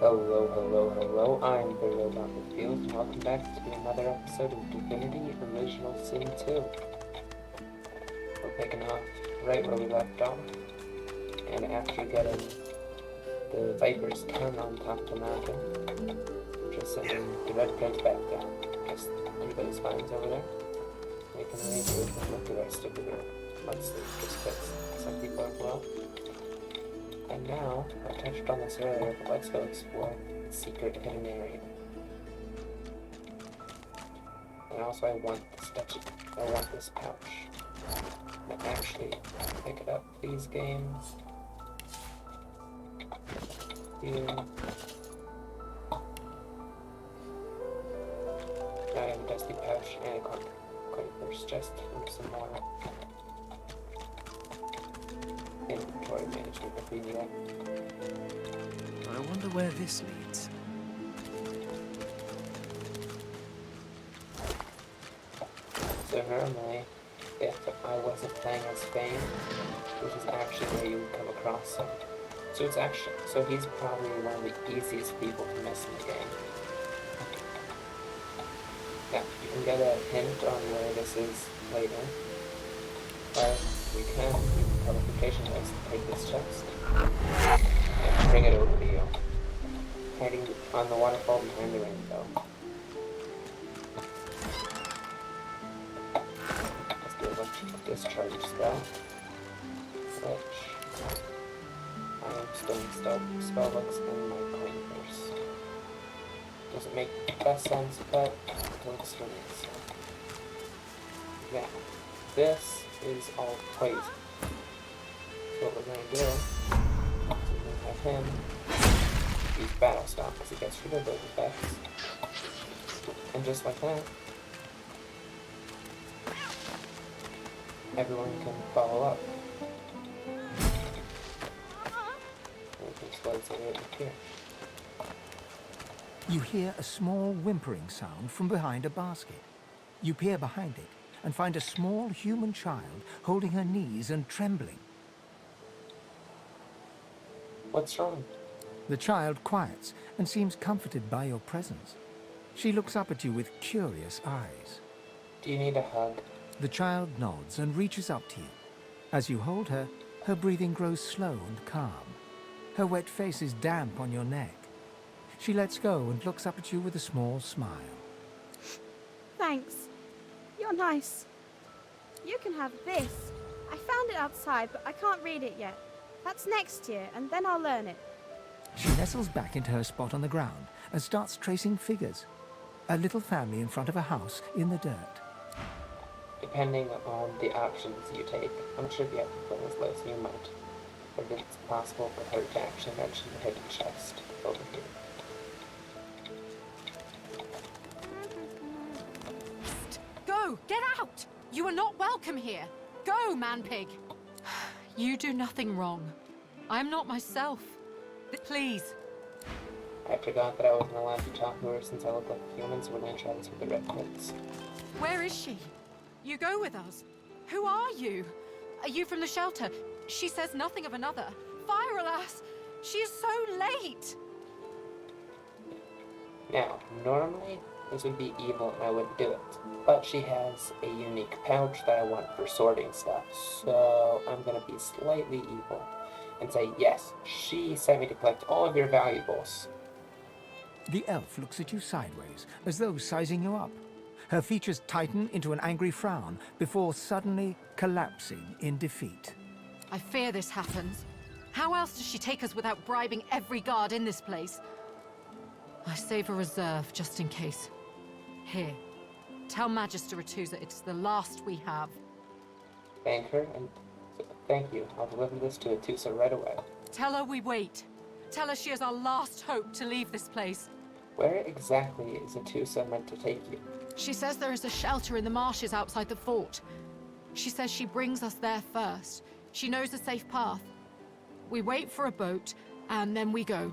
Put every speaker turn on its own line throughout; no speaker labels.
Hello, hello, hello, I'm the Robot Revealed, and welcome back to another episode of Divinity Original Sin 2. We're picking off right where we left off, and after getting the Viper's ton on top of the mountain, we're just sending the red plates back down. Just leave those vines over there. We can leave with the rest of the room, once just because some people are well. And now, I touched on this earlier, but let's go explore the secret hidden area. And also I want this pouch. And actually, pick it up, please, game. Here. Now I have a dusty pouch and a converse chest and some more inventory management if we need it.
I wonder where this leads.
So normally, if I wasn't playing as Fane, which is actually where you would come across him. So he's probably one of the easiest people to miss in the game. Now, you can get a hint on where this is later. But we can use the teleportation device to take this chest and bring it over to you. Hiding on the waterfall behind the rainbow. Let's do a discharge spell, which I am storing spellbooks in my coin purse. Doesn't make the best sense, but it works for me. So. Now, this is all poison. So what we're going to do is have him use Battle Stomp because he gets rid of those effects. And just like that, everyone can follow up. And it explodes right here.
You hear a small whimpering sound from behind a basket. You peer behind it and find a small human child holding her knees and trembling.
What's wrong?
The child quiets and seems comforted by your presence. She looks up at you with curious eyes.
Do you need a hug?
The child nods and reaches up to you. As you hold her, her breathing grows slow and calm. Her wet face is damp on your neck. She lets go and looks up at you with a small smile.
Thanks. You're nice. You can have this. I found it outside, but I can't read it yet. That's next year, and then I'll learn it.
She nestles back into her spot on the ground and starts tracing figures. A little family in front of a house in the dirt.
Depending on the options you take, I'm sure you have to put as low as you might. But it's possible for her to actually mention the hidden chest over here.
Go! Get out! You are not welcome here! Go, man-pig! You do nothing wrong. I'm not myself. Please.
I forgot that I wasn't allowed to talk to her since I look like humans when I tried with the red coats.
Where is she? You go with us. Who are you? Are you from the shelter? She says nothing of another. Fire, alas! She is so late!
Now, normally, this would be evil and I wouldn't do it. But she has a unique pouch that I want for sorting stuff, so I'm gonna be slightly evil and say, yes, she sent me to collect all of your valuables.
The elf looks at you sideways, as though sizing you up. Her features tighten into an angry frown before suddenly collapsing in defeat.
I fear this happens. How else does she take us without bribing every guard in this place? I save a reserve just in case. Here. Tell Magister Ratusa it's the last we have.
Thank her, and thank you. I'll deliver this to Atusa right away.
Tell her we wait. Tell her she is our last hope to leave this place.
Where exactly is Atusa meant to take you?
She says there is a shelter in the marshes outside the fort. She says she brings us there first. She knows a safe path. We wait for a boat, and then we go.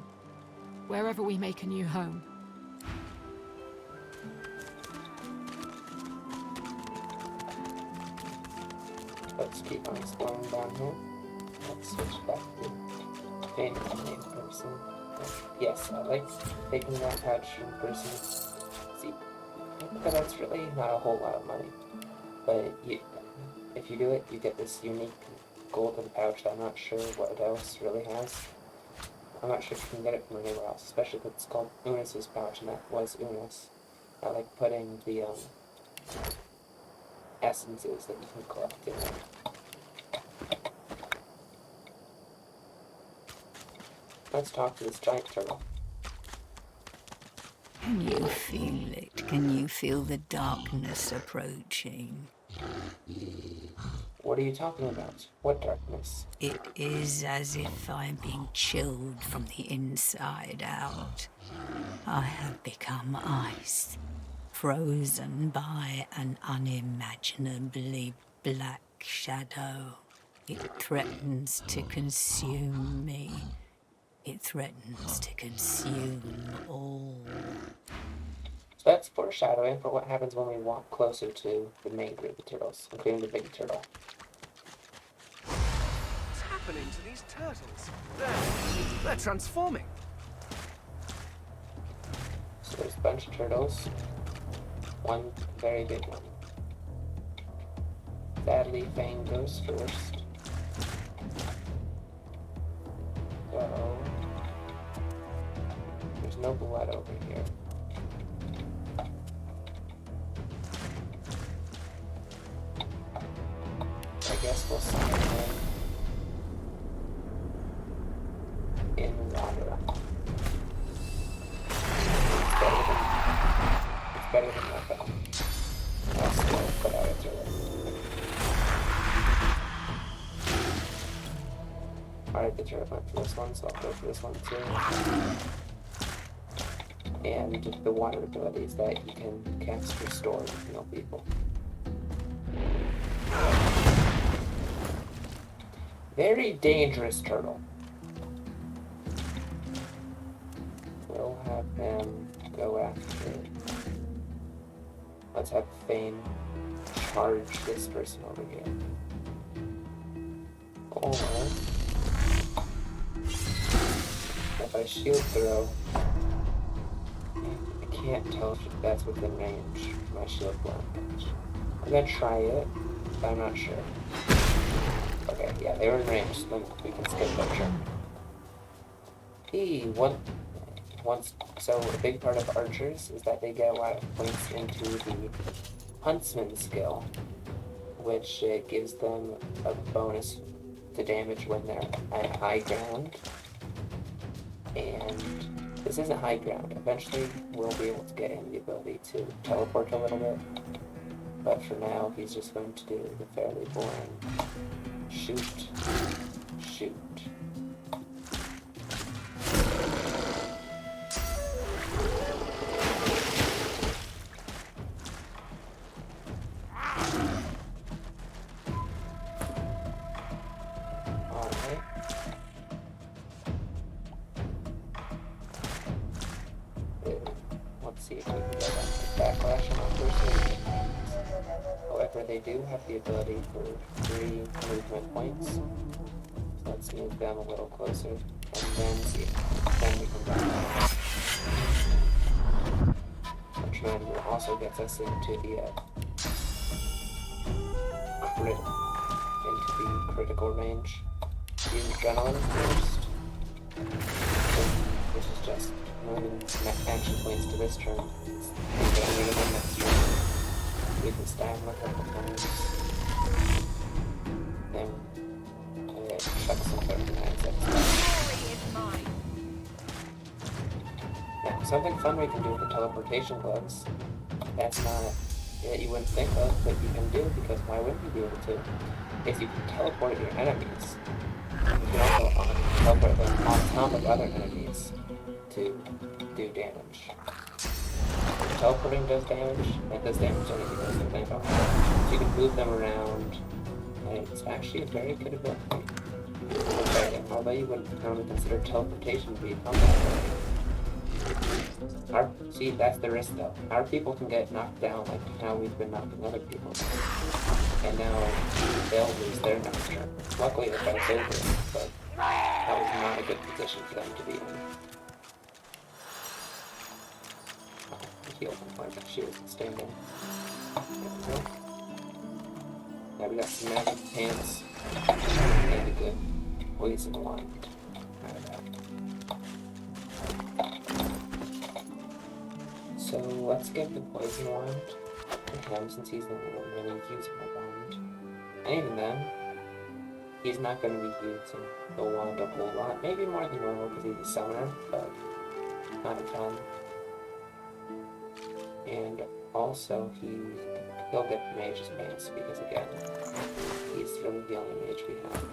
Wherever we make a new home.
Let's keep on exploring down here. Let's switch back to Fane's main person. Yes, I like taking that pouch from person. See, but that's really not a whole lot of money. But if you do it, you get this unique golden pouch that I'm not sure what else really has. I'm not sure if you can get it from anywhere else, especially if it's called Unus's pouch, and that was Unus. I like putting the essences that you can collect in there. Let's talk to this giant turtle.
Can you feel it? Can you feel the darkness approaching?
What are you talking about? What darkness?
It is as if I'm being chilled from the inside out. I have become ice, frozen by an unimaginably black shadow. It threatens to consume me. It threatens to consume all.
So that's foreshadowing for what happens when we walk closer to the main group of turtles, including the big turtle.
What's happening to these turtles? They're transforming.
So there's a bunch of turtles. One very big one. Sadly, Fang goes first. So there's no blood over here. I guess we'll summon him in water. It's better than nothing. I'll still put out a turtle. Alright, the turtle went for this one, so I'll go for this one too. And the water ability is that you can cast Restore and heal people. Very dangerous turtle. We'll have them go after. Let's have Fane charge this person over here. Or if I shield throw, I can't tell if that's within range. My shield block. I'm gonna try it, but I'm not sure. Okay, yeah, they were in range, so then we can skip that turn. So a big part of archers is that they get a lot of points into the huntsman skill, which gives them a bonus to damage when they're at high ground. And this isn't high ground. Eventually we'll be able to get him the ability to teleport a little bit. But for now, he's just going to do the fairly boring shoot. Alright. Let's see if we can get backlash on our first move. However, they do have the ability for 3 movement points. So let's move them a little closer, and then see. Then we can back. Which then also gets us into the critical range. Use Adrenaline first. Which is just moving action points to this turn. And getting rid of them next turn. We can stab him a couple times. Then chuck some 39 seconds. Now, something fun we can do with the teleportation gloves. That's not that you wouldn't think of, but you can do because why wouldn't you be able to? If you can teleport your enemies, you can also teleport them on top of other enemies to do damage. Teleporting does damage, and it does damage to anything else you think of. So you can move them around, and it's actually a very good ability. Okay, although you wouldn't normally consider teleportation to be a combat ability. See, that's the risk though. Our people can get knocked down like how we've been knocking other people down. And now they'll lose their next turn. Luckily the fight's over, but that was not a good position for them to be in. healed him like she wasn't standing. There we go. Yeah, we got some magic pants and a good poison wand. So let's give the poison wand to him since he's the one really using the wand. And even then, he's not going to be using the wand a whole lot. Maybe more than normal because he's a summoner, but not a ton. And also, he'll get Mage's Pants because, again, he's really the only mage we have.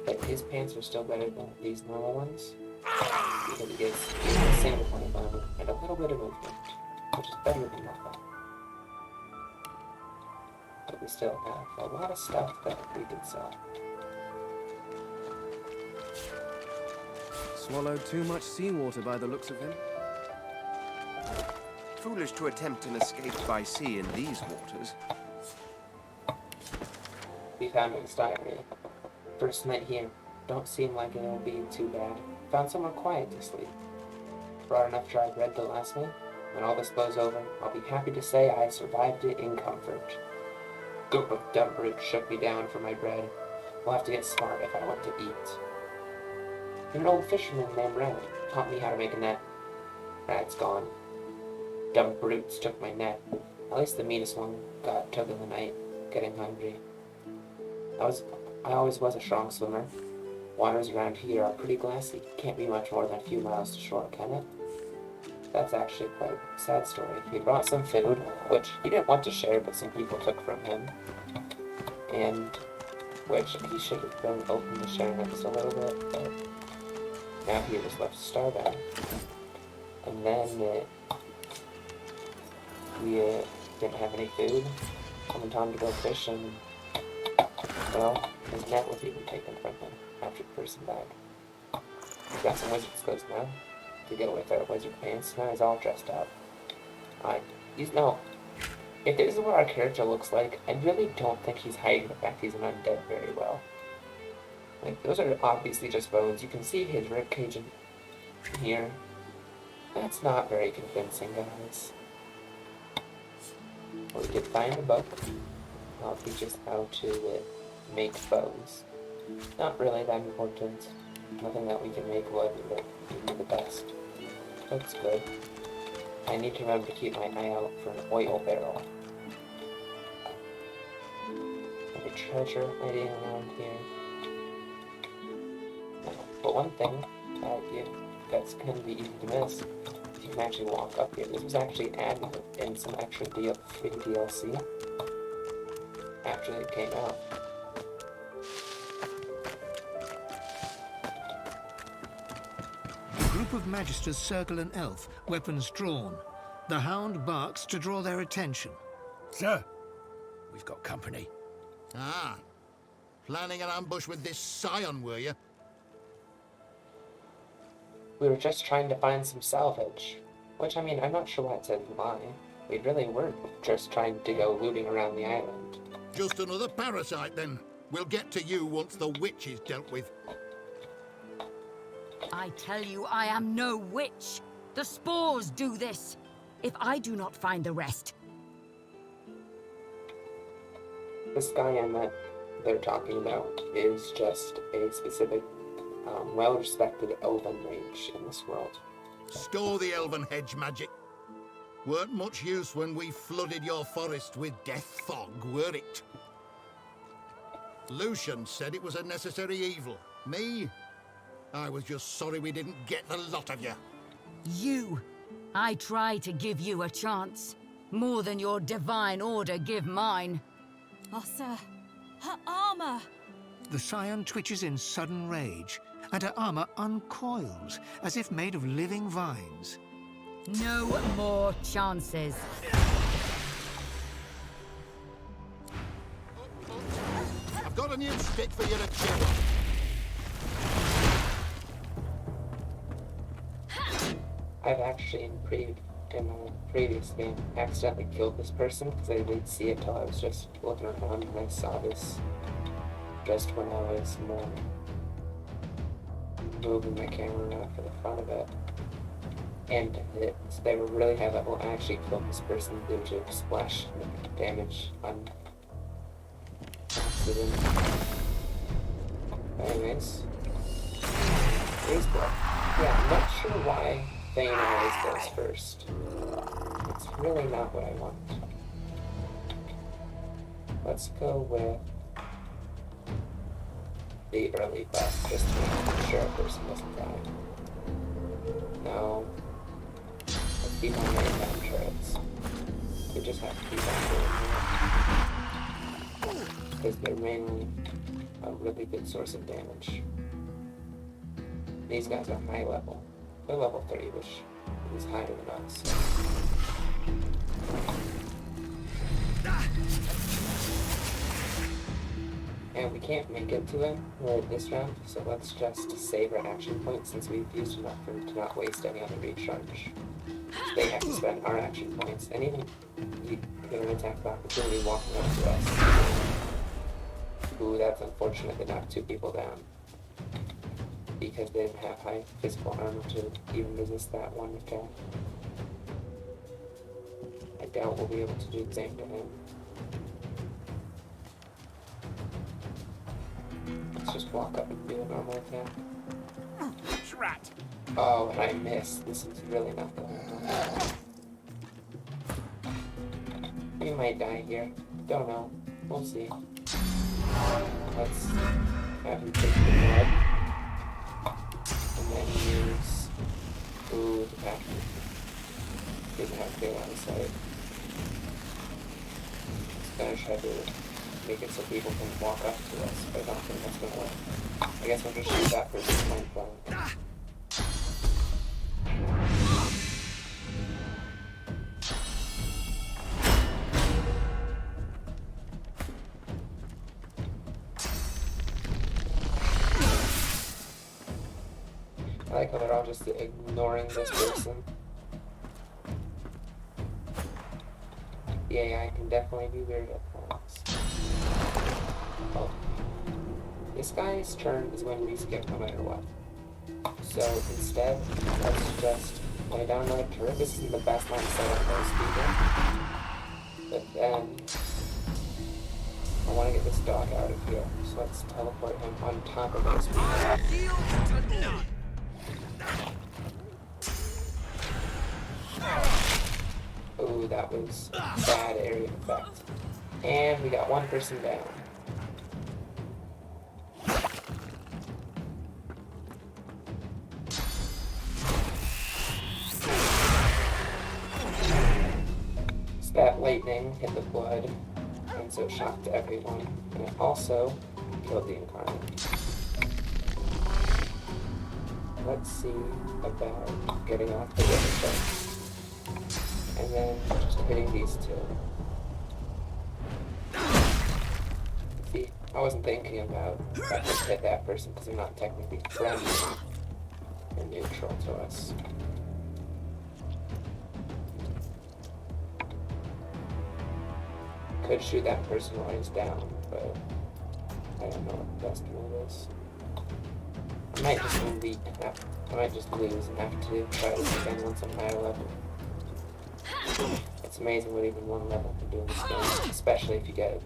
But his pants are still better than these normal ones because he gets a single point of armor and a little bit of movement, which is better than nothing. But we still have a lot of stuff that we can sell.
Swallowed too much seawater by the looks of him. Foolish to attempt an escape by sea in these waters.
We found his diary. First night here. Don't seem like it'll be too bad. Found somewhere quiet to sleep. Brought enough dry bread to last me. When all this blows over, I'll be happy to say I survived it in comfort. Goop of dumb brute shook me down for my bread. We'll have to get smart if I want to eat. An old fisherman named Rad taught me how to make a net. Rad's gone. Dumb brutes took my net. At least the meanest one took in the night, getting hungry. I always was a strong swimmer. Waters around here are pretty glassy. Can't be much more than a few miles to shore, can it? That's actually quite a sad story. He brought some food, which he didn't want to share, but some people took from him. And which he should have been open to sharing it just a little bit, but now he was left starving. And then we didn't have any food. Coming time to go fishing. Well, his net was even taken from him after the person died. He's got some wizard's clothes now to go with our wizard pants. Now he's all dressed up. If this is what our character looks like, I really don't think he's hiding the fact he's an undead very well. Like, those are obviously just bones. You can see his ribcage in here. That's not very convincing, guys. Well, we did find a book. I'll teach us how to make bows. Not really that important. Nothing that we can make wood that would be the best. Looks good. I need to remember to keep my eye out for an oil barrel. Any treasure hiding around here? No. But one thing that's going to be easy to miss, you can actually walk up here. This was actually added in some extra free DLC after it came out.
A group of magisters circle an elf, weapons drawn. The hound barks to draw their attention.
Sir, we've got company.
Ah, planning an ambush with this scion, were you?
We were just trying to find some salvage. Which, I mean, I'm not sure why it said lie. We really were just trying to go looting around the island.
Just another parasite, then. We'll get to you once the witch is dealt with.
I tell you, I am no witch. The spores do this. If I do not find the rest.
This guy that they're talking about is just a specific, well-respected elven mage in this world.
Store the elven hedge magic. Weren't much use when we flooded your forest with death fog, were it? Lucian said it was a necessary evil. Me? I was just sorry we didn't get the lot of you.
You. I try to give you a chance. More than your divine order give mine.
Oh, sir. Her armor!
The scion twitches in sudden rage, and her armor uncoils, as if made of living vines.
No more chances.
I've got a new stick for you to chew on.
I've actually in a previous game accidentally killed this person because I didn't see it till I was just looking around and I saw this just when I was more moving my camera around for the front of it. and to hit. So they were really high level. I actually killed this person due to splash damage on accident. Anyways. Freeze blood. Yeah, I'm not sure why Thane always goes first. It's really not what I want. Let's go with the early buff, just to make sure a person doesn't die. No. Let's keep on laying down turrets. We just have to keep on doing that. Because they're mainly a really good source of damage. These guys are high level. They're level 3, which is higher than us. And we can't make it to them this round, so let's just save our action points since we've used enough for them to not waste any on the recharge. They have to spend our action points, and even get an attack of opportunity walking up to us. Ooh, that's unfortunate. They knocked 2 people down. Because they didn't have high physical armor to even resist that one attack. I doubt we'll be able to do the same to him. Let's just walk up and do a normal attack.
Drat!
Oh, and I missed. This is really not going well. We might die here. Don't know. We'll see. Let's have him take the blood. And then use food back. Didn't have to go on the side. Just gonna try to make it so people can walk up to us, but I don't think that's gonna work. I guess we'll just shoot that for this point blank. I like how they're all just ignoring this person. The AI can definitely be weird at times. Oh. This guy's turn is going to be skipped no matter what. So instead, let's just lay down another turret. This isn't the best line set up for those people. But then, I want to get this dog out of here. So let's teleport him on top of those people. Ooh, that was bad area effect. And we got one person down. So that lightning hit the blood, and so it shocked everyone. And it also killed the Incarnate. Let's see about getting off the river. And then just hitting these 2. See, I wasn't thinking about if I could hit that person because they're not technically friendly. They're neutral to us. Could shoot that person while he's down, but I don't know what the best move is. I might just lose and have to try this again once I'm higher level. It's amazing what even one level can do in this game, especially if you get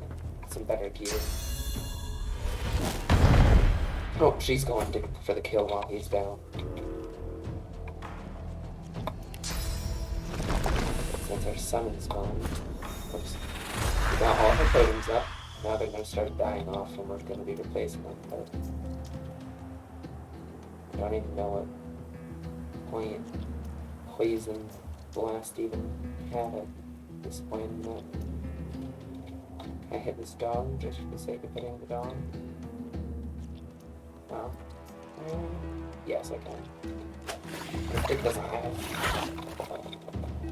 some better gear. Oh, she's going for the kill while he's down. Since our summon's gone, oops, we got all her totems up. Now they're going to start dying off and we're going to be replacing them. But I don't even know what point Poison Blast even had at this point in that. Can I hit this dog just for the sake of hitting the dog? No. Yes, I can. It doesn't have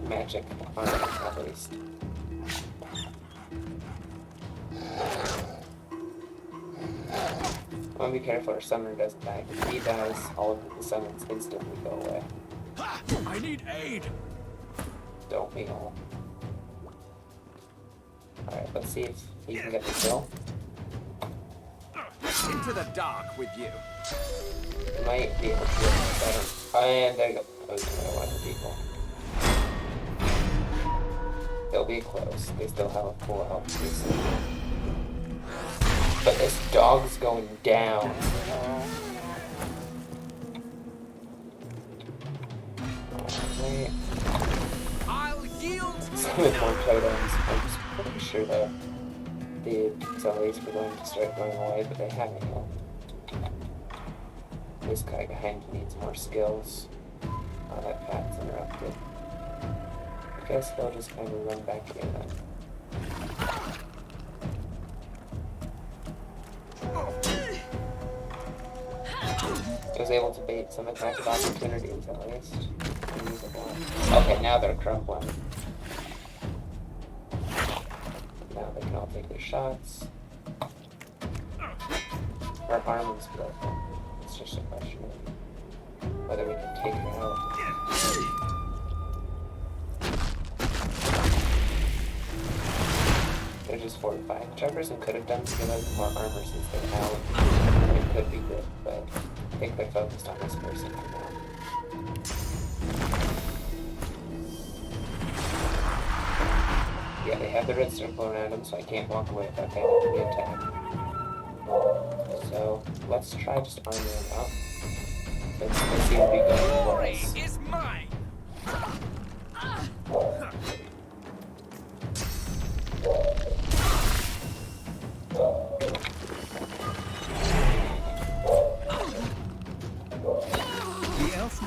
magic on it, at least. I want to be careful our summoner doesn't die. If he dies, all of the summons instantly go away.
I need aid!
Don't we all? Alright, let's see if he can get the kill.
Into the dark with you.
He might be able to get better. Oh, and there you go. losing a lot of people. They'll be close. They still have a full health recently. But this dog's going down. Wait.
I'll yield.
With more totems, I'm just pretty sure that the zombies were going to start going away, but they haven't yet. This guy behind needs more skills. Oh, that path's interrupted. I guess they'll just kind of run back here then. I was able to bait some attack of opportunities at least. Okay, now they're crumbling. Now they can all take their shots. Our armor's broken. It's just a question of whether we can take her out. They're just fortifying. Which person could have done to get like more armor since they're out. It could be good, but I think they're focused on this person for now. Yeah, they have the red circle around them, so I can't walk away without getting the attack. So let's try just armor them up. Let's see if we go for us.
Is mine.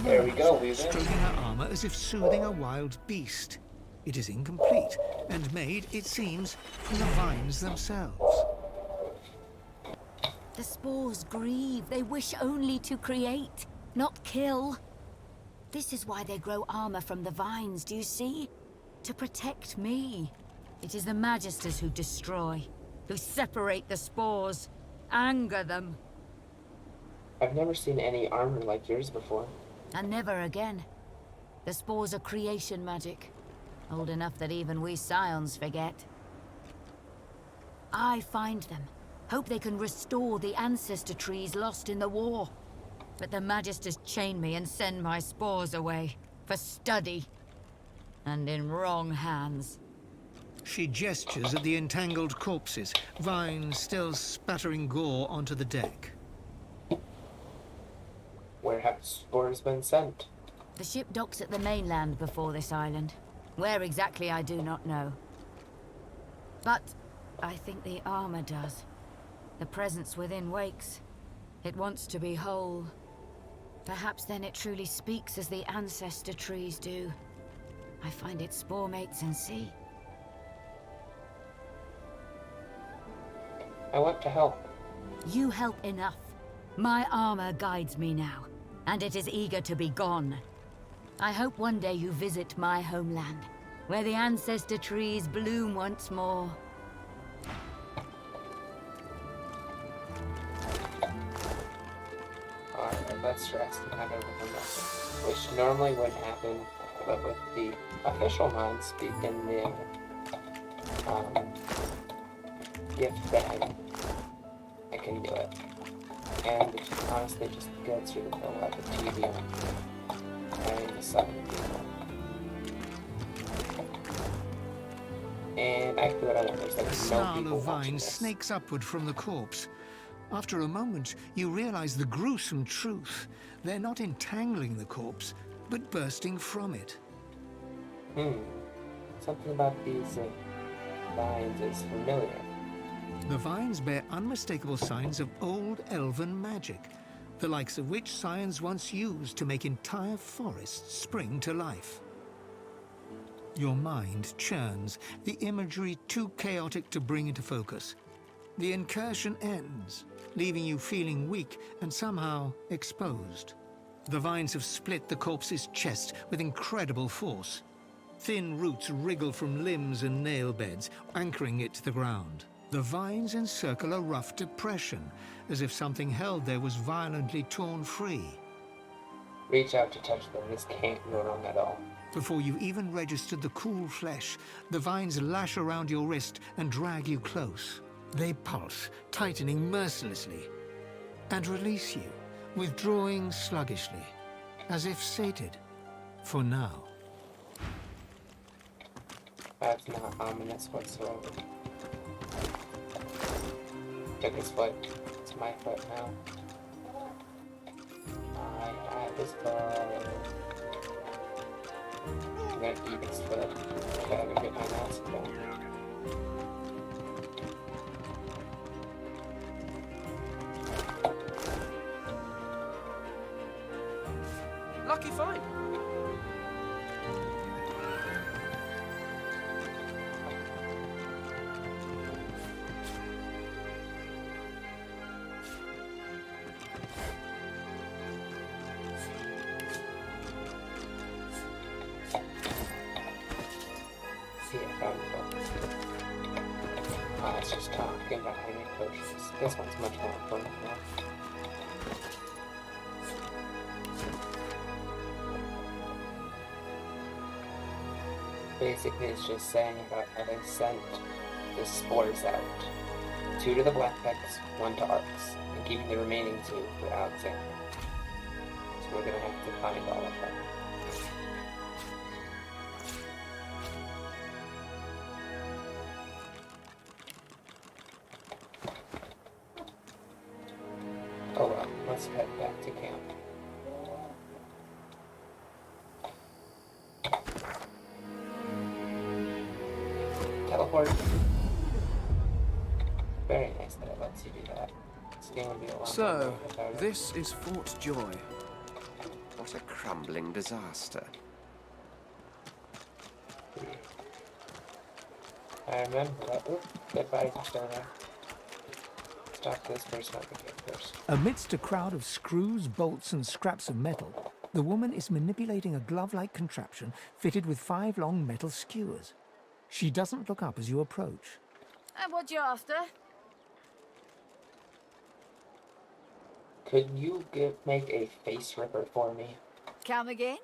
There we go, stroking her armor as if soothing a wild beast. It is incomplete, and made, it seems, from the vines themselves.
The spores grieve. They wish only to create, not kill. This is why they grow armor from the vines, do you see? To protect me. It is the Magisters who destroy, who separate the spores, anger them.
I've never seen any armor like yours before.
And never again. The spores are creation magic. Old enough that even we Scions forget. I find them. Hope they can restore the ancestor trees lost in the war. But the Magisters chain me and send my spores away. For study. And in wrong hands.
She gestures at the entangled corpses, vines still spattering gore onto the deck.
Where have the spores been sent?
The ship docks at the mainland before this island. Where exactly I do not know. But I think the armor does. The presence within wakes. It wants to be whole. Perhaps then it truly speaks as the ancestor trees do. I find its spore mates and see.
I want to help.
You help enough. My armor guides me now, and it is eager to be gone. I hope one day you visit my homeland, where the ancestor trees bloom once more.
Alright, let's rest and have everything else. Which normally wouldn't happen, but with the official mind speak in the gift bag, I can do it. And honestly, just go through the pill at the TV on having the 7 people. And I can do what I want. There's like
A
no
snarl
people
of
watching
vines
this.
snakes upward from the corpse. After a moment, you realize the gruesome truth. They're not entangling the corpse, but bursting from it.
Something about these vines is familiar.
The vines bear unmistakable signs of old elven magic, the likes of which Scions once used to make entire forests spring to life. Your mind churns, the imagery too chaotic to bring into focus. The incursion ends, leaving you feeling weak and somehow exposed. The vines have split the corpse's chest with incredible force. Thin roots wriggle from limbs and nail beds, anchoring it to the ground. The vines encircle a rough depression, as if something held there was violently torn free.
Reach out to touch them. This can't go wrong at all.
Before you've even registered the cool flesh, the vines lash around your wrist and drag you close. They pulse, tightening mercilessly, and release you, withdrawing sluggishly, as if sated. For now.
That's not ominous whatsoever. Took his foot. It's my foot now. I have his foot. I'm gonna eat his foot. I gotta get my nuts done.
Lucky find.
See, I found the book. Oh, it's just talking about how to make potions. This one's much more fun now. Basically, it's just saying about how they sent the spores out. 2 to the Blackpecks, 1 to Arcs, and keeping the remaining 2 for Alexander. So we're gonna have to find all of them. Oh well, let's head back to camp. Teleport. Very nice that it lets you do that. This game would be a lot
So,
more without it.
this is Fort Joy. What a crumbling disaster.
I remember that. Oop, dead bodies are still there. Stop this person up again first.
Amidst a crowd of screws, bolts, and scraps of metal, the woman is manipulating a glove-like contraption fitted with 5 long metal skewers. She doesn't look up as you approach.
And what you after?
Could you make a face ripper for me?
Come again?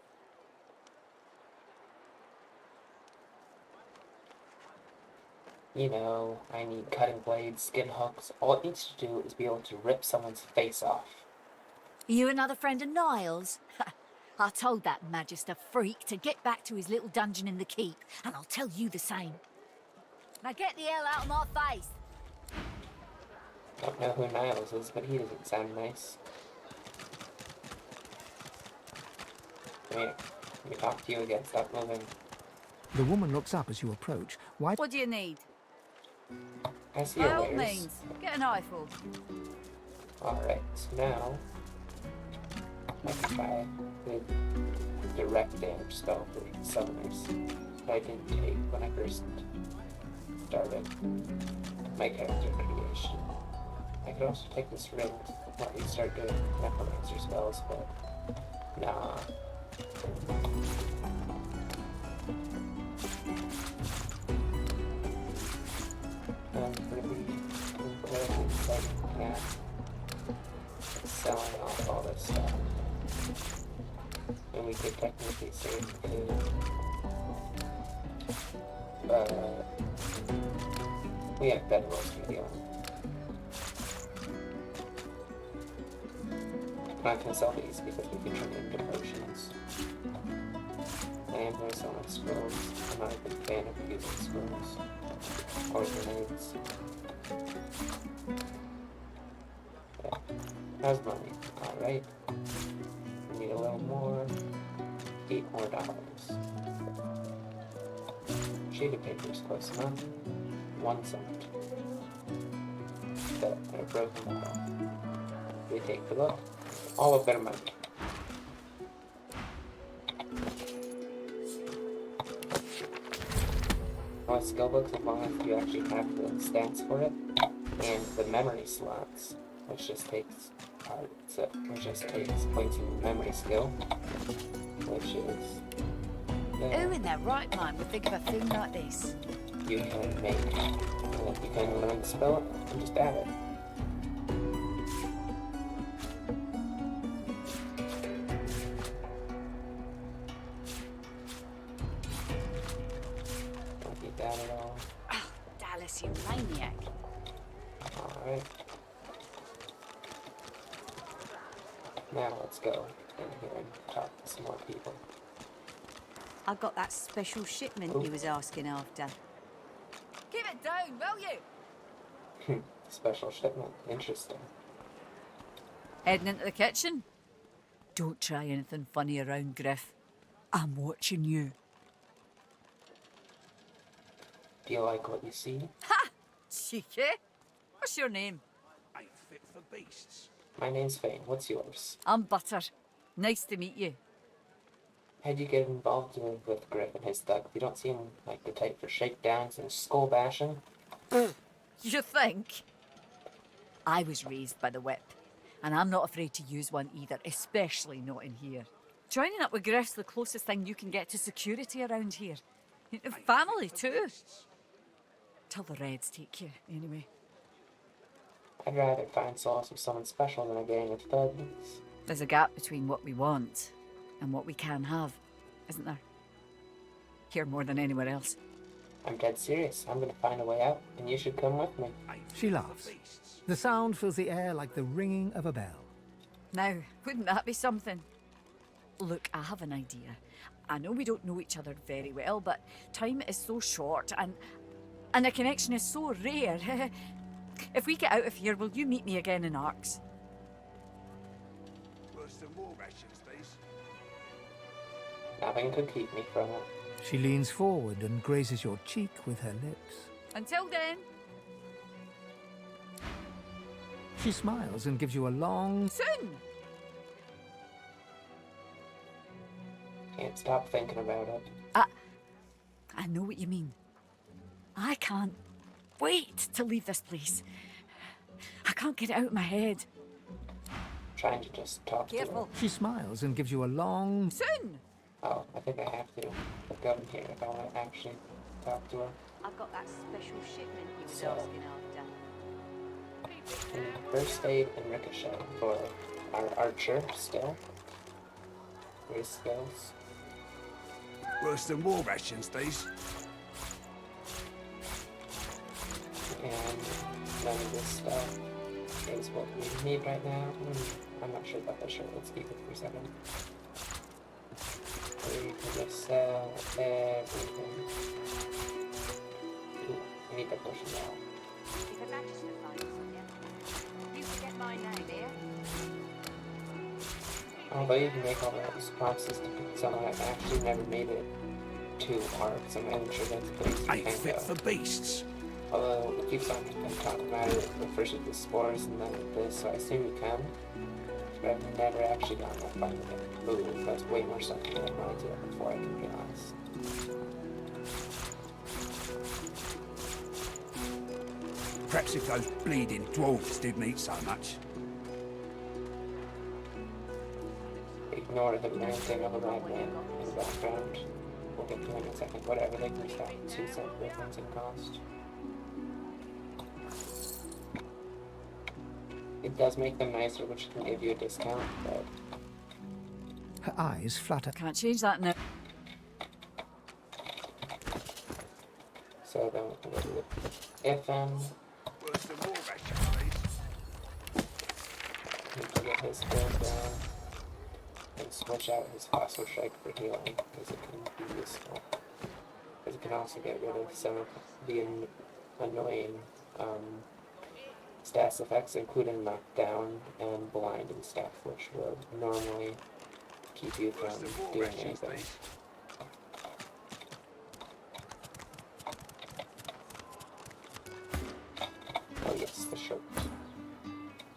You know, I need cutting blades, skin hooks. All it needs to do is be able to rip someone's face off.
You another friend of Niles? I told that Magister freak to get back to his little dungeon in the keep, and I'll tell you the same. Now get the hell out of my face!
Don't know who Niles is, but he doesn't sound nice. Come here. Let me talk to you again. Stop moving.
The woman looks up as you approach. Why?
What do you need?
I see
By
your
all
wares.
means, get an eyeful.
Alright, so now I can buy the direct damage spell for summoners that I didn't take when I first started my character creation. I could also take this ring to let me start doing necromancer spells, but nah. I'm really incredibly excited at selling off all this stuff. And we could technically save food. But we have bedrolls to deal with. I'm not gonna sell these because we can turn them into potions. I am gonna sell my scrolls. I'm not a big fan of using scrolls or grenades. Yeah, how's money? Alright. We need a little more. $8 more. Shaded paper is close enough. 1 cent. That and a broken bottle. We take the look. All of their money. Well, skill books, as long as you actually have the stats for it, and the memory slots, which just takes points in memory skill, which is
Who in their right mind would think of a thing like this?
you can make. You can learn the spell and just add it. Don't need that at all.
Oh, Dallas, you maniac.
Alright. Now let's go in here and talk to some more people.
I got that special shipment you was asking after.
Keep it down, will you?
Special shipment. Interesting.
Heading into the kitchen? Don't try anything funny around, Griff. I'm watching you.
Do you like what you see?
Ha! Cheeky. What's your name?
Ain't fit for beasts.
My name's Fane. What's yours?
I'm Butter. Nice to meet you.
How'd you get involved with Griff and his thug? You don't seem like the type for shakedowns and skull bashing.
You think? I was raised by the whip, and I'm not afraid to use one either, especially not in here. Joining up with Griff's the closest thing you can get to security around here. Family, too. Till the Reds take you, anyway.
I'd rather find solace with someone special than a gang of thugs.
There's a gap between what we want and what we can have, isn't there? Here more than anywhere else.
I'm dead serious. I'm gonna find a way out, and you should come with me.
She laughs. The sound fills the air like the ringing of a bell.
Now, wouldn't that be something? Look, I have an idea. I know we don't know each other very well, but time is so short and a connection is so rare. If we get out of here, will you meet me again in Arks?
Worse than war rations, these.
Nothing could keep me from it.
She leans forward and grazes your cheek with her lips.
Until then,
She smiles and gives you a long...
soon!
Can't stop thinking about it.
I know what you mean. I can't wait to leave this place. I can't get it out of my head.
Trying to just talk
Careful.
She smiles and gives you a long...
Soon!
to her. Oh, I think I have to go in here if I want to actually talk to her.
I've got that special shipment you was
So-
asking after.
We need first aid and ricochet for our archer still. His skills.
Worse than war rations, these.
And none of this stuff is what we need right now. I'm not sure about that shirt. Let's keep it for a second. We can just sell everything. Ooh, I need that potion now.
If a magister finds something, you forget my name here.
Although you can make all those promises to someone that actually never made it to Arks, I'm not sure that's the place you
Ain't
can
fit
go.
for beasts.
Although it keeps on talking about it, but first with the spores and then with this, so I assume you can. But I've never actually gotten that far with it. Ooh, that's way more stuff than I wanted to do before, I can be honest.
Perhaps if those bleeding dwarves didn't eat so much.
Ignore the ranting of a madman in the background. We'll get to him in a second. Whatever, they can stop 2 cent difference in cost. It does make them nicer, which can give you a discount, but
Her eyes flutter.
Can't change that now.
so then we can go to the FM.
Worse than war rations, these.
Need to get his skills down. And switch out his Fossil Strike for healing, because it can be useful. Because it can also get rid of some of the annoying stats effects, including knockdown and blind and stuff, which will normally keep you from doing anything. Oh yes, the shirt.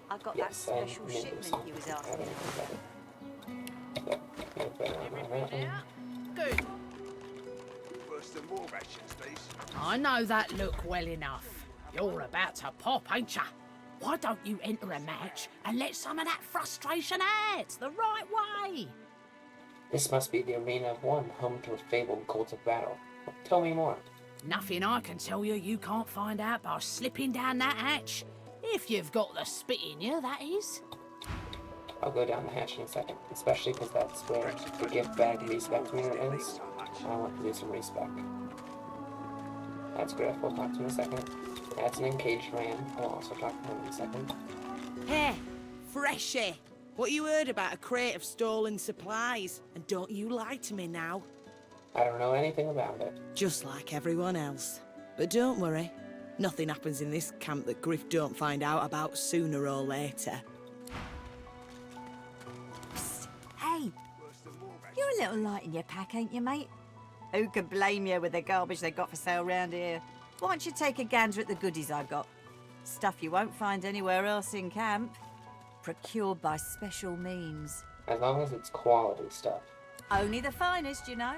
I got
Yes,
that
and
special
maybe
shipment
some-
you was
I
asking
don't know
after.
about it. Yep, better on that one.
Good. Worse than war rations, these.
I know that look well enough. You're about to pop, ain't ya? Why don't you enter a match and let some of that frustration out the right way?
This must be the Arena of One, home to a fabled cult of battle. Tell me more.
Nothing I can tell you can't find out by slipping down that hatch. If you've got the spit in you, that is.
I'll go down the hatch in a second, especially because that's where the gift bag respec meter is. I want to do some respec. That's Griff, we'll talk to him in a second. That's an encaged man, I'll also talk to him in a second.
Hey, Freshie, what you heard about a crate of stolen supplies? And don't you lie to me now.
I don't know anything about it.
Just like everyone else. But don't worry. Nothing happens in this camp that Griff don't find out about sooner or later.
Psst. Hey, you're a little light in your pack, ain't you, mate? Who could blame you with the garbage they got for sale round here? Why don't you take a gander at the goodies I've got? Stuff you won't find anywhere else in camp. Procured by special means.
As long as it's quality stuff.
Only the finest, you know.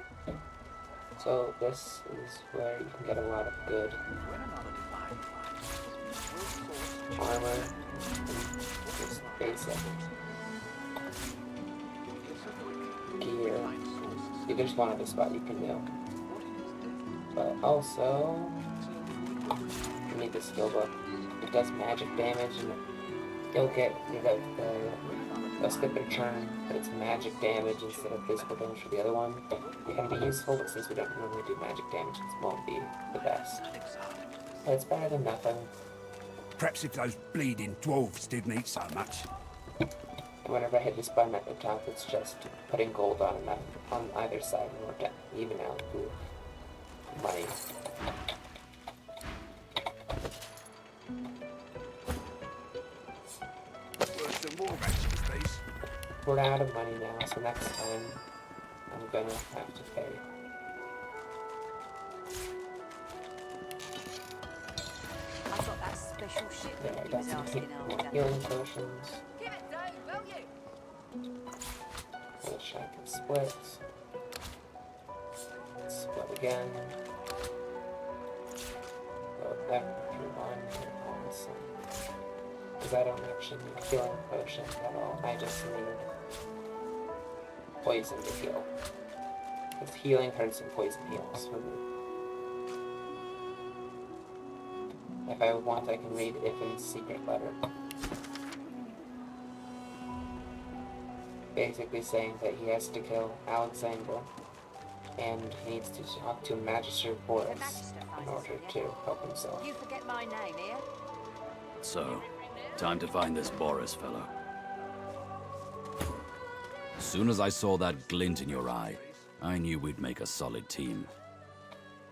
So this is where you can get a lot of good armor and just basic gear. You can just go to the spot you can do. But also, you need the skill book. It does magic damage, and you'll get rid of the skip and turn, but it's magic damage instead of physical damage for the other one. It can be useful, but since we don't normally do magic damage, it won't be the best. But it's better than nothing.
Perhaps if those bleeding dwarves didn't eat so much.
And whenever I hit this button at the top, it's just putting gold on it, on either side in order to even out the money. We're out of money now, so next time I'm gonna have to pay.
I've got that special shit
Yeah, I got some healing potions.
Give it down, will you?
Which I can split. Split again. Go back through one and some. Because I don't actually need healing potions at all. I just need poison to heal. Because healing hurts and poison heals for me. If I want, I can read Iffin's secret letter. Basically saying that he has to kill Alexander, and he needs to talk to Magister Boris in order to help himself.
You forget my name, here?
So, time to find this Boris fellow. As soon as I saw that glint in your eye, I knew we'd make a solid team.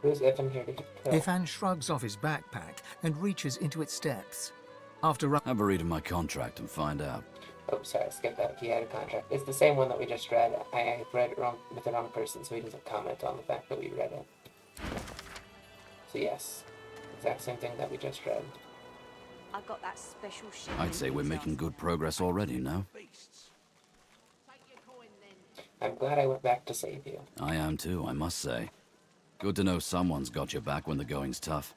Who's Iffin here to kill?
Ifan shrugs off his backpack and reaches into its depths. After
Have a read of my contract and find out.
Oh, sorry, I skipped that. He had a contract. It's the same one that we just read. I read it wrong with the wrong person, so he doesn't comment on the fact that we read it. So yes, exact same thing that we just read.
I've got that special shit.
I'd say we're making good progress already, no?
I'm glad I went back to save you.
I am too, I must say. Good to know someone's got your back when the going's tough.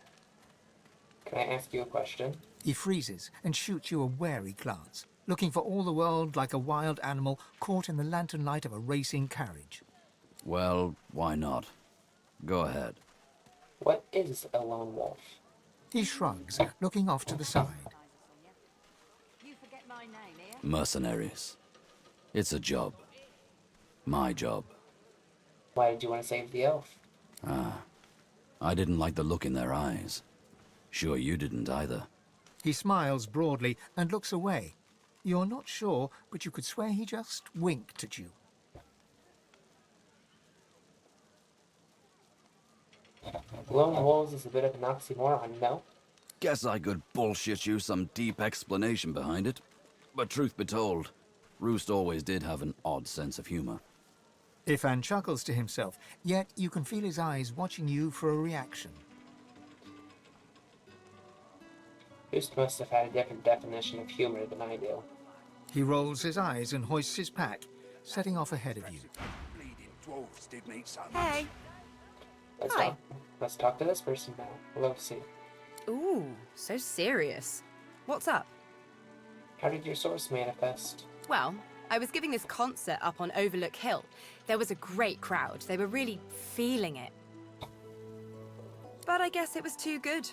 Can I ask you a question?
he freezes and shoots you a wary glance, looking for all the world like a wild animal caught in the lantern light of a racing carriage.
Well, why not? Go ahead.
What is a lone wolf?
He shrugs, looking off to the side.
Mercenaries. It's a job. My job.
Why did you want to save the elf?
I didn't like the look in their eyes. Sure you didn't either.
He smiles broadly and looks away. You're not sure, but you could swear he just winked at you.
Lone wolves is a bit of an oxymoron, no?
Guess I could bullshit you some deep explanation behind it. But truth be told, Roost always did have an odd sense of humor.
Ifan chuckles to himself, yet you can feel his eyes watching you for a reaction.
Roost must have had a different definition of humor than I do.
He rolls his eyes and hoists his pack, setting off ahead of you.
Hey.
Let's talk to this person now. Lucy.
Ooh, so serious. What's up?
How did your source manifest?
Well, I was giving this concert up on Overlook Hill. There was a great crowd. They were really feeling it. But I guess it was too good.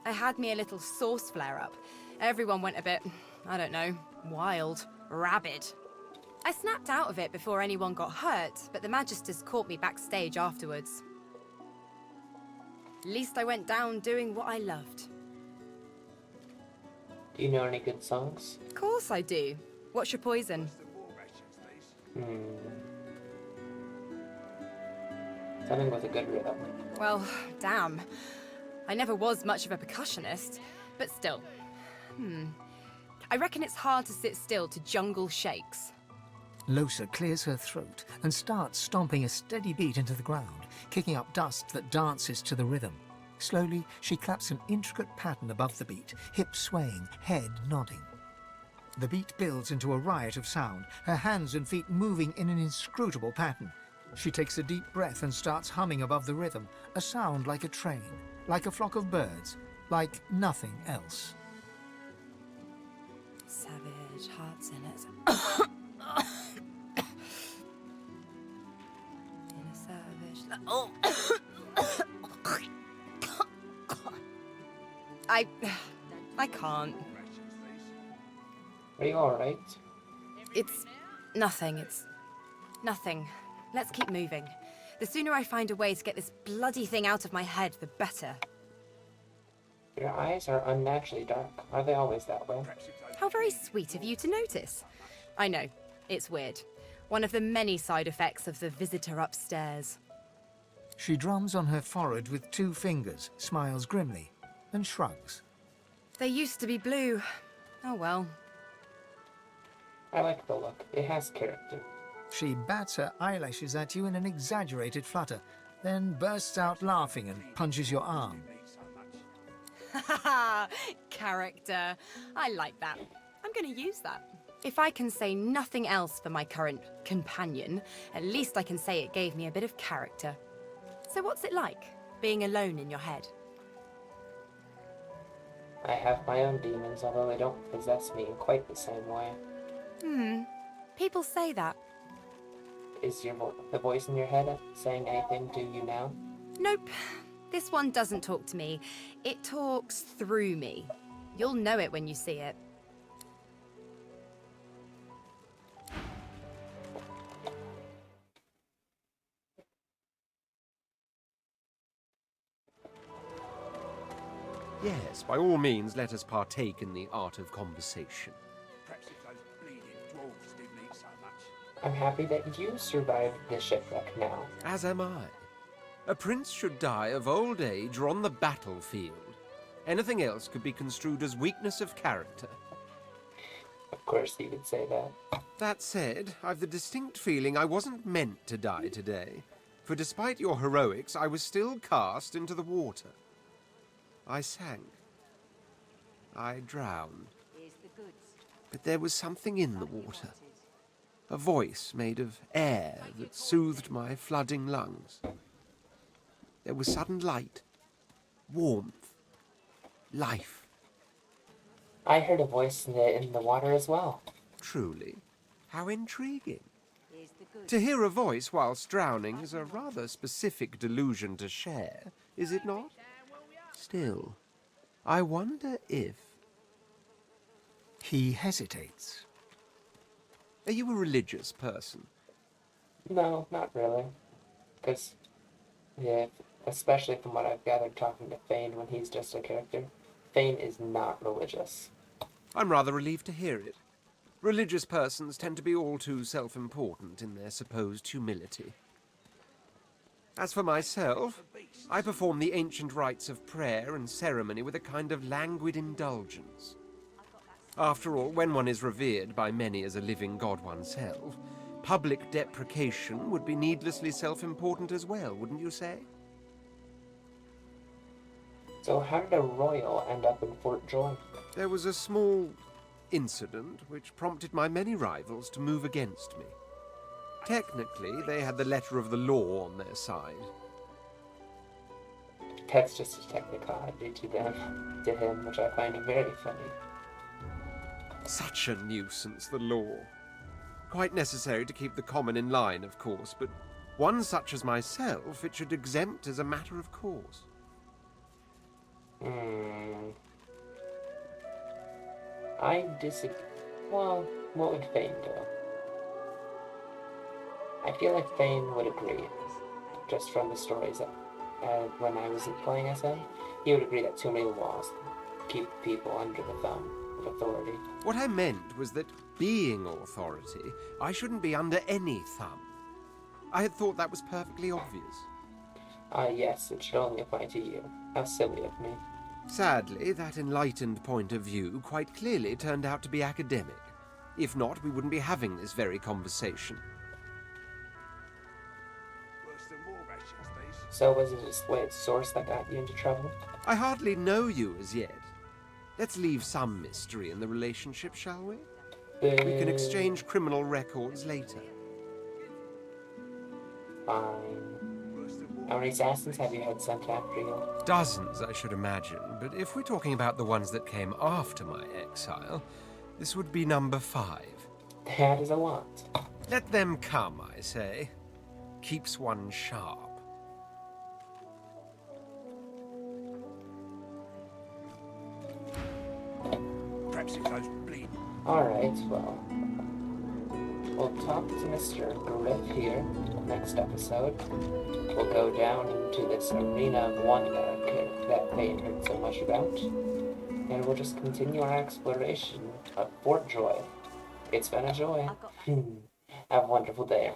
I had me a little source flare-up. Everyone went a bit, I don't know, wild, rabid. I snapped out of it before anyone got hurt, but the Magisters caught me backstage afterwards. At least I went down doing what I loved.
Do you know any good songs?
Of course I do. What's your poison?
Something with a good rhythm.
Well, damn. I never was much of a percussionist, but still. I reckon it's hard to sit still to jungle shakes.
Losa clears her throat and starts stomping a steady beat into the ground, kicking up dust that dances to the rhythm. Slowly, she claps an intricate pattern above the beat, hips swaying, head nodding. The beat builds into a riot of sound, her hands and feet moving in an inscrutable pattern. She takes a deep breath and starts humming above the rhythm, a sound like a train, like a flock of birds, like nothing else.
Savage hearts in it. In a savage... Oh! I can't.
Are you alright?
It's nothing. It's nothing. Let's keep moving. The sooner I find a way to get this bloody thing out of my head, the better.
Your eyes are unnaturally dark. Are they always that way?
How very sweet of you to notice. I know, it's weird. One of the many side effects of the visitor upstairs.
She drums on her forehead with 2 fingers, smiles grimly, and shrugs.
They used to be blue. Oh well.
I like the look. It has character.
She bats her eyelashes at you in an exaggerated flutter, then bursts out laughing and punches your arm.
Haha, character. I like that. I'm going to use that. If I can say nothing else for my current companion, at least I can say it gave me a bit of character. So what's it like, being alone in your head?
I have my own demons, although they don't possess me in quite the same way.
People say that.
Is the voice in your head saying anything to you now?
Nope. This one doesn't talk to me. It talks through me. You'll know it when you see it.
Yes, by all means, let us partake in the art of conversation.
Perhaps if those bleeding dwarves didn't eat so much.
I'm happy that you survived the shipwreck now.
As am I. A prince should die of old age or on the battlefield. Anything else could be construed as weakness of character.
Of course you would say that.
That said, I've the distinct feeling I wasn't meant to die today. For despite your heroics, I was still cast into the water. I sank. I drowned. But there was something in the water. A voice made of air that soothed my flooding lungs. There was sudden light, warmth, life.
I heard a voice in the water as well.
Truly, how intriguing. To hear a voice whilst drowning is a rather specific delusion to share, is it not? Still, I wonder if...
He hesitates.
Are you a religious person?
No, not really. Because, yeah, especially from what I've gathered talking to Thane when he's just a character, Thane is not religious.
I'm rather relieved to hear it. Religious persons tend to be all too self-important in their supposed humility. As for myself, I perform the ancient rites of prayer and ceremony with a kind of languid indulgence. After all, when one is revered by many as a living god oneself, public deprecation would be needlessly self-important as well, wouldn't you say?
So how did a royal end up in Fort Joy?
There was a small incident which prompted my many rivals to move against me. Technically, they had the letter of the law on their side.
That's just a technicality to him, which I find very funny.
Such a nuisance, the law. Quite necessary to keep the common in line, of course, but one such as myself it should exempt as a matter of course.
I disagree. Well, what would Thane do? I feel like Thane would agree, just from the stories that when I wasn't playing as him, he would agree that too many laws keep people under the thumb of authority.
What I meant was that, being authority, I shouldn't be under any thumb. I had thought that was perfectly obvious.
Ah, yes, it should only apply to you. How silly of me.
Sadly, that enlightened point of view quite clearly turned out to be academic. If not, we wouldn't be having this very conversation.
So was it a displayed source that got you into trouble?
I hardly know you as yet. Let's leave some mystery in the relationship, shall we? We can exchange criminal records later.
Fine. How many assassins have you had sent after you?
Dozens, I should imagine, but if we're talking about the ones that came after my exile, this would be number 5.
That is a lot.
Let them come, I say. Keeps one sharp.
Perhaps it goes bleeding.
Alright, well. We'll talk to Mr. Griff here next episode. We'll go down into this arena of wonder that Payne heard so much about. And we'll just continue our exploration of Fort Joy. It's been a joy. Have a wonderful day.